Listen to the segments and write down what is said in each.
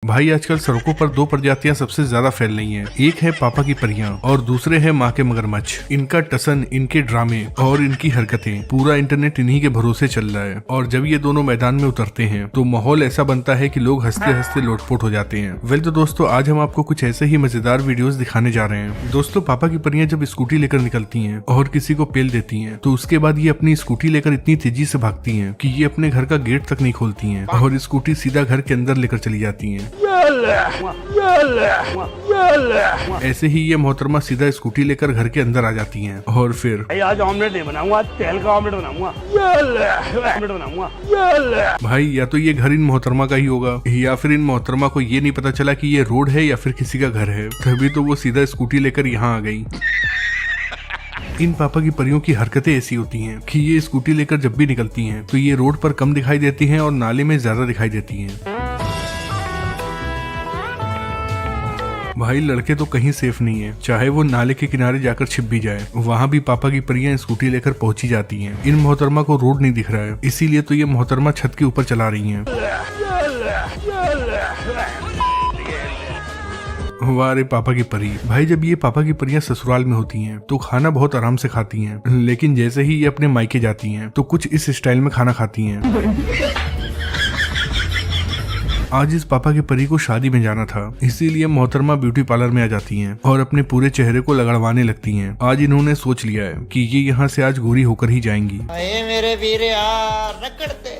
भाई आजकल सड़कों पर दो प्रजातियां सबसे ज्यादा फैल रही हैं। एक है पापा की परियां और दूसरे है माँ के मगरमच्छ। इनका टसन, इनके ड्रामे और इनकी हरकतें, पूरा इंटरनेट इन्हीं के भरोसे चल रहा है। और जब ये दोनों मैदान में उतरते हैं तो माहौल ऐसा बनता है कि लोग हंसते हंसते लोटपोट हो जाते हैं। वेल तो दोस्तों, आज हम आपको कुछ ऐसे ही मजेदार वीडियोस दिखाने जा रहे हैं। दोस्तों, पापा की परियां जब स्कूटी लेकर निकलती हैं और किसी को पेल देती हैं तो उसके बाद ये अपनी स्कूटी लेकर इतनी तेजी से भागती हैं कि ये अपने घर का गेट तक नहीं खोलती हैं और स्कूटी सीधा घर के अंदर लेकर चली जाती हैं। ऐसे ही ये मोहतरमा सीधा स्कूटी लेकर घर के अंदर आ जाती हैं और फिर आज ऑमलेट नहीं बनाऊंगा, तेल का ऑमलेट बनाऊंगा। भाई या तो ये घर इन मोहतरमा का ही होगा या फिर इन मोहतरमा को ये नहीं पता चला कि ये रोड है या फिर किसी का घर है, तभी तो वो सीधा स्कूटी लेकर यहाँ आ गई। इन पापा की परियों की हरकतें ऐसी होती हैं कि ये स्कूटी लेकर जब भी निकलती हैं तो ये रोड पर कम दिखाई देती हैं और नाले में ज्यादा दिखाई देती हैं। भाई लड़के तो कहीं सेफ नहीं है, चाहे वो नाले के किनारे जाकर छिप भी जाए, वहाँ भी पापा की परियां स्कूटी लेकर पहुंची जाती हैं। इन मोहतरमा को रोड नहीं दिख रहा है, इसीलिए तो ये मोहतरमा छत के ऊपर चला रही हैं। वाह रे पापा की परी। भाई जब ये पापा की परियां ससुराल में होती हैं तो खाना बहुत आराम से खाती हैं, लेकिन जैसे ही ये अपने मायके जाती हैं तो कुछ इस स्टाइल में खाना खाती हैं। आज इस पापा की परी को शादी में जाना था, इसीलिए मोहतरमा ब्यूटी पार्लर में आ जाती हैं और अपने पूरे चेहरे को लगड़वाने लगती हैं। आज इन्होंने सोच लिया है कि ये यहाँ से आज गोरी होकर ही जाएंगी। अरे मेरे वीर यार, रगड़ दे।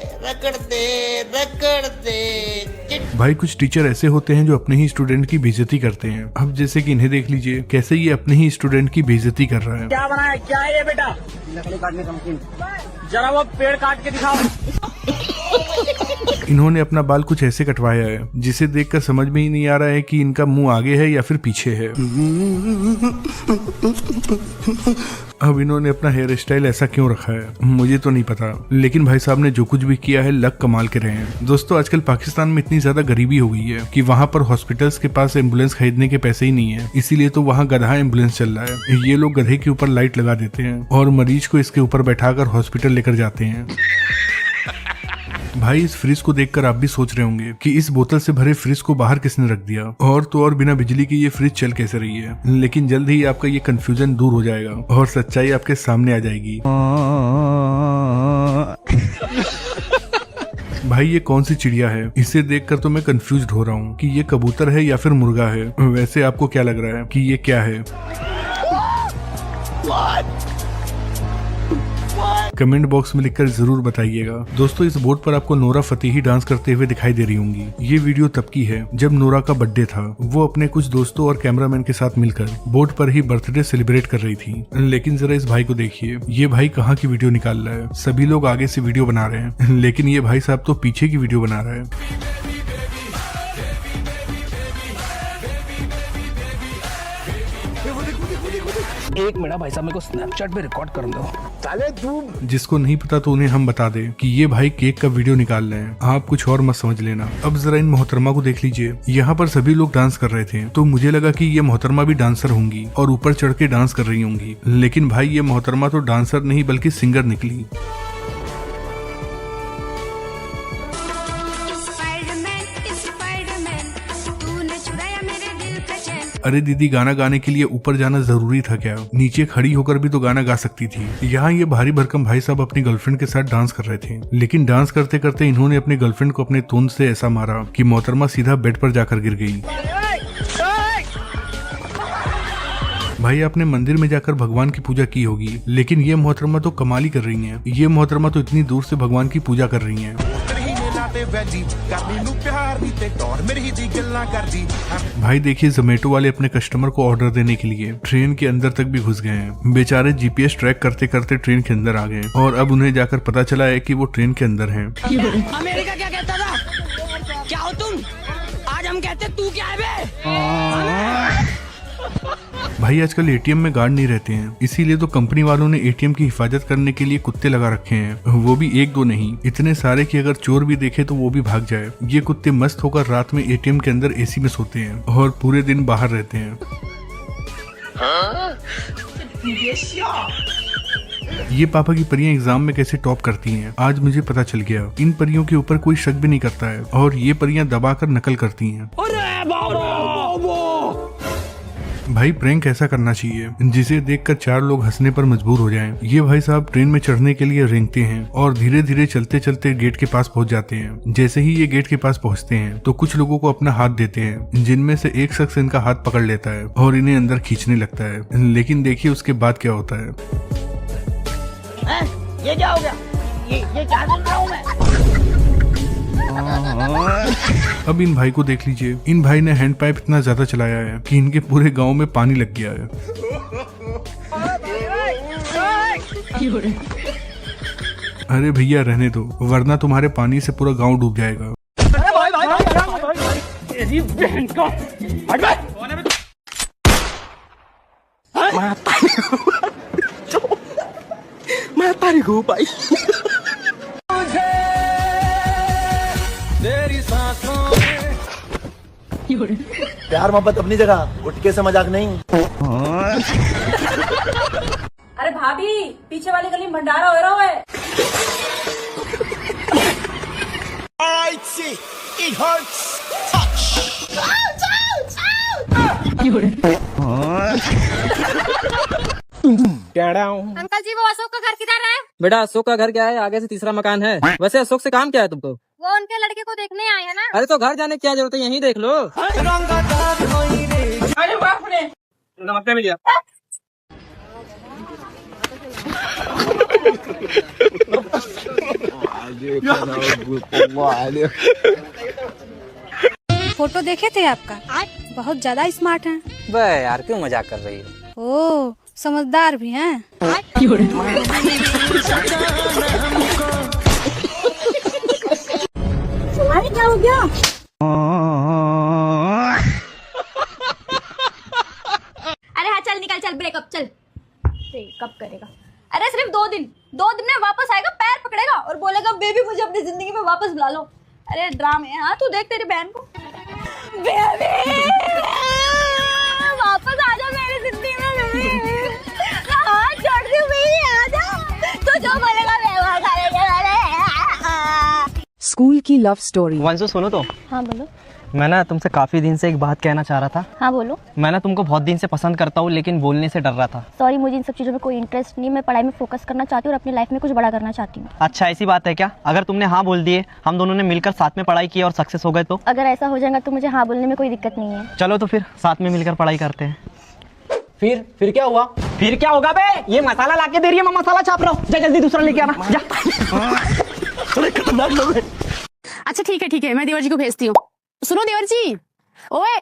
भाई कुछ टीचर ऐसे होते हैं जो अपने ही स्टूडेंट की बेइज्जती करते हैं। अब जैसे कि इन्हें देख लीजिए, कैसे ये अपने ही स्टूडेंट की बेइज्जती कर रहा है। क्या बनाया, क्या है ये बेटा? लकड़ी काटने का मशीन। जरा वो पेड़ काट के दिखाओ। इन्होंने अपना बाल कुछ ऐसे कटवाया है जिसे देखकर समझ में ही नहीं आ रहा है कि इनका मुंह आगे है या फिर पीछे है। अब इन्होंने अपना हेयर स्टाइल ऐसा क्यों रखा है मुझे तो नहीं पता, लेकिन भाई साहब ने जो कुछ भी किया है लक कमाल के रहे हैं। दोस्तों, आजकल पाकिस्तान में इतनी ज्यादा गरीबी हो गई है कि वहाँ पर हॉस्पिटल्स के पास एम्बुलेंस खरीदने के पैसे ही नहीं है, इसीलिए तो वहाँ गधा एम्बुलेंस चल रहा है। ये लोग गधे के ऊपर लाइट लगा देते हैं और मरीज को इसके ऊपर बैठाकर हॉस्पिटल लेकर जाते हैं। भाई इस फ्रिज को देखकर आप भी सोच रहे होंगे कि इस बोतल से भरे फ्रिज को बाहर किसने रख दिया, और तो और बिना बिजली के ये फ्रिज चल कैसे रही है। लेकिन जल्द ही आपका ये कंफ्यूजन दूर हो जाएगा और सच्चाई आपके सामने आ जाएगी। भाई ये कौन सी चिड़िया है? इसे देखकर तो मैं कंफ्यूज हो रहा हूँ कि ये कबूतर है या फिर मुर्गा है। वैसे आपको क्या लग रहा है कि ये क्या है? कमेंट बॉक्स में लिखकर जरूर बताइएगा। दोस्तों, इस बोर्ड पर आपको नोरा फतेही डांस करते हुए दिखाई दे रही होंगी। ये वीडियो तब की है जब नोरा का बर्थडे था। वो अपने कुछ दोस्तों और कैमरामैन के साथ मिलकर बोर्ड पर ही बर्थडे सेलिब्रेट कर रही थी। लेकिन जरा इस भाई को देखिए, ये भाई कहाँ की वीडियो निकाल रहा है। सभी लोग आगे से वीडियो बना रहे हैं, लेकिन ये भाई साहब तो पीछे की वीडियो बना रहा है। एक मिनट भाई साहब, मेरे को स्नैपचैट पे रिकॉर्ड कर दो। साले तू जिसको नहीं पता तो उन्हें हम बता दें कि ये भाई केक का वीडियो निकाल रहे हैं, आप कुछ और मत समझ लेना। अब जरा इन मोहतरमा को देख लीजिए, यहाँ पर सभी लोग डांस कर रहे थे तो मुझे लगा कि ये मोहतरमा भी डांसर होंगी और ऊपर चढ़ के डांस कर रही होंगी, लेकिन भाई ये मोहतरमा तो डांसर नहीं बल्कि सिंगर निकली। अरे दीदी, गाना गाने के लिए ऊपर जाना जरूरी था क्या? नीचे खड़ी होकर भी तो गाना गा सकती थी। यहाँ ये भारी भरकम भाई साहब अपनी गर्लफ्रेंड के साथ डांस कर रहे थे, लेकिन डांस करते करते इन्होंने अपनी गर्लफ्रेंड को अपने तोंद से ऐसा मारा कि मोहतरमा सीधा बेड पर जाकर गिर गई। भाई आपने मंदिर में जाकर भगवान की पूजा की होगी, लेकिन ये मोहतरमा तो कमाल ही कर रही है। ये मोहतरमा तो इतनी दूर से भगवान की पूजा कर रही है। भाई देखिए, जोमेटो वाले अपने कस्टमर को ऑर्डर देने के लिए ट्रेन के अंदर तक भी घुस गए हैं। बेचारे जीपीएस ट्रैक करते करते ट्रेन के अंदर आ गए और अब उन्हें जाकर पता चला है कि वो ट्रेन के अंदर हैं। अमेरिका क्या कहता था? क्या हो तुम? आज हम कहते तू क्या है बे? भाई आजकल एटीएम में गार्ड नहीं रहते हैं, इसीलिए तो कंपनी वालों ने एटीएम की हिफाजत करने के लिए कुत्ते लगा रखे हैं। वो भी एक दो नहीं, इतने सारे कि अगर चोर भी देखे तो वो भी भाग जाए। ये कुत्ते मस्त होकर रात में एटीएम के अंदर एसी में सोते हैं और पूरे दिन बाहर रहते हैं। ये पापा की परियां एग्जाम में कैसे टॉप करती हैं आज मुझे पता चल गया। इन परियों के ऊपर कोई शक भी नहीं करता है और ये परियां दबाकर नकल करती हैं। भाई प्रैंक ऐसा करना चाहिए जिसे देखकर 4 लोग हंसने पर मजबूर हो जाएं। ये भाई साहब ट्रेन में चढ़ने के लिए रेंगते हैं और धीरे धीरे चलते चलते गेट के पास पहुंच जाते हैं। जैसे ही ये गेट के पास पहुंचते हैं तो कुछ लोगों को अपना हाथ देते हैं, जिनमें से एक शख्स इनका हाथ पकड़ लेता है और इन्हें अंदर खींचने लगता है। लेकिन देखिए उसके बाद क्या होता है। ये क्या हो गया? ये क्या सुन रहा हूँ मैं? अब इन भाई को देख लीजिए। इन भाई ने हैंड पाइप इतना ज्यादा चलाया है कि इनके पूरे गांव में पानी लग गया है। अरे भैया रहने दो, वरना तुम्हारे पानी से पूरा गांव डूब जाएगा। मैं तारी को भाई। प्यार मोहब्बत अपनी जगह, गुटके से मजाक नहीं। अरे भाभी, पीछे वाली गली में भंडारा हो रहा है। अंकल जी, वो अशोक का घर किधर है? बेटा अशोक का घर क्या है, आगे से तीसरा मकान है। वैसे अशोक से काम क्या है तुमको? वो उनके लड़के को देखने आए हैं ना। अरे तो घर जाने की क्या जरूरत है, यहीं देख लो। अरे बाप रे, नमस्ते मिलिया। फोटो देखे थे आपका, बहुत ज्यादा स्मार्ट हैं। बे यार क्यों मजाक कर रही है? ओह, समझदार भी हैं। अरे क्या हो गया? अरे हाँ चल निकल, चल ब्रेकअप, चल ब्रेकअप करेगा। अरे सिर्फ 2 दिन में वापस आएगा, पैर पकड़ेगा और बोलेगा बेबी मुझे अपनी जिंदगी में वापस बुला लो। अरे ड्रामे। हाँ तू देख तेरी बहन को। बेबी वापस आ जा मेरी जिंदगी में बेबी। हाँ छोड़ दी बेबी, आ जा। तू जो बोलेगा मैं वो करेंगे। स्कूल की लव स्टोरी। वंशु सुनो तो। हाँ बोलो। मैं ना तुमसे काफी दिन से एक बात कहना चाह रहा था। हाँ बोलो। मैं ना तुमको बहुत दिन से पसंद करता हूँ लेकिन बोलने से डर रहा था। सॉरी, मुझे इन सब चीज़ों में कोई इंटरेस्ट नहीं। मैं पढ़ाई में फोकस करना चाहती हूँ और अपनी लाइफ में कुछ बड़ा करना चाहती हूँ। अच्छा ऐसी बात है क्या? अगर तुमने हाँ बोल दिए, हम दोनों ने मिलकर साथ में पढ़ाई की और सक्सेस हो गए तो? अगर ऐसा हो जाएगा तो मुझे हाँ बोलने में कोई दिक्कत नहीं है। चलो तो फिर साथ में मिलकर पढ़ाई करते हैं। फिर क्या हुआ? फिर क्या होगा बे? ये मसाला लाके दे रही है, मैं मसाला छाप रहा हूँ। जा जल्दी दूसरा लेके आना जा। थोड़े खतरनाक लोग हैं। अच्छा ठीक है, मैं देवर जी को भेजती हूँ। सुनो देवर जी, ओए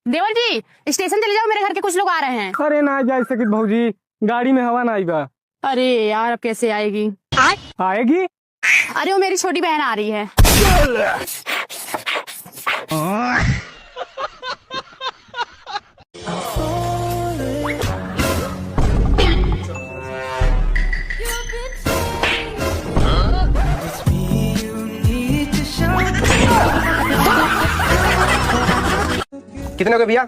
देवर जी, स्टेशन चले जाओ, मेरे घर के कुछ लोग आ रहे हैं। अरे ना जा सकित भौजी, गाड़ी में हवा ना आई बा। अरे यार अब कैसे आएगी? आएगी? अरे वो मेरी छोटी बहन आ रही है। कितने हो गए भैया?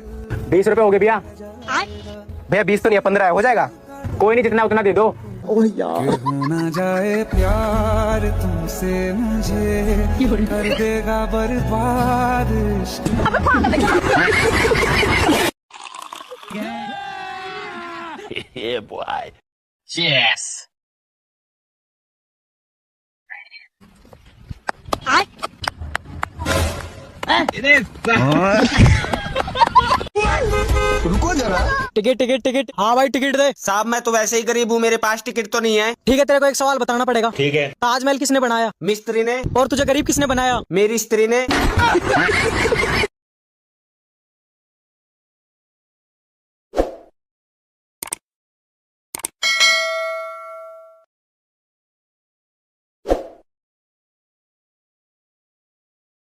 20 रुपए हो गए भैया। भैया 20 तो नहीं है, 15 है, हो जाएगा? कोई नहीं, जितना उतना दे दो। होना जाए प्यार तुमसे मुझे कर देगा बर्बाद। Yeah, boy. Yes. रुको जरा। टिकट। हाँ भाई टिकट दे। साहब मैं तो वैसे ही गरीब हूँ, मेरे पास टिकट तो नहीं है। ठीक है, तेरे को एक सवाल बताना पड़ेगा। ठीक है। ताजमहल किसने बनाया? मिस्त्री ने। और तुझे गरीब किसने बनाया? मेरी स्त्री ने।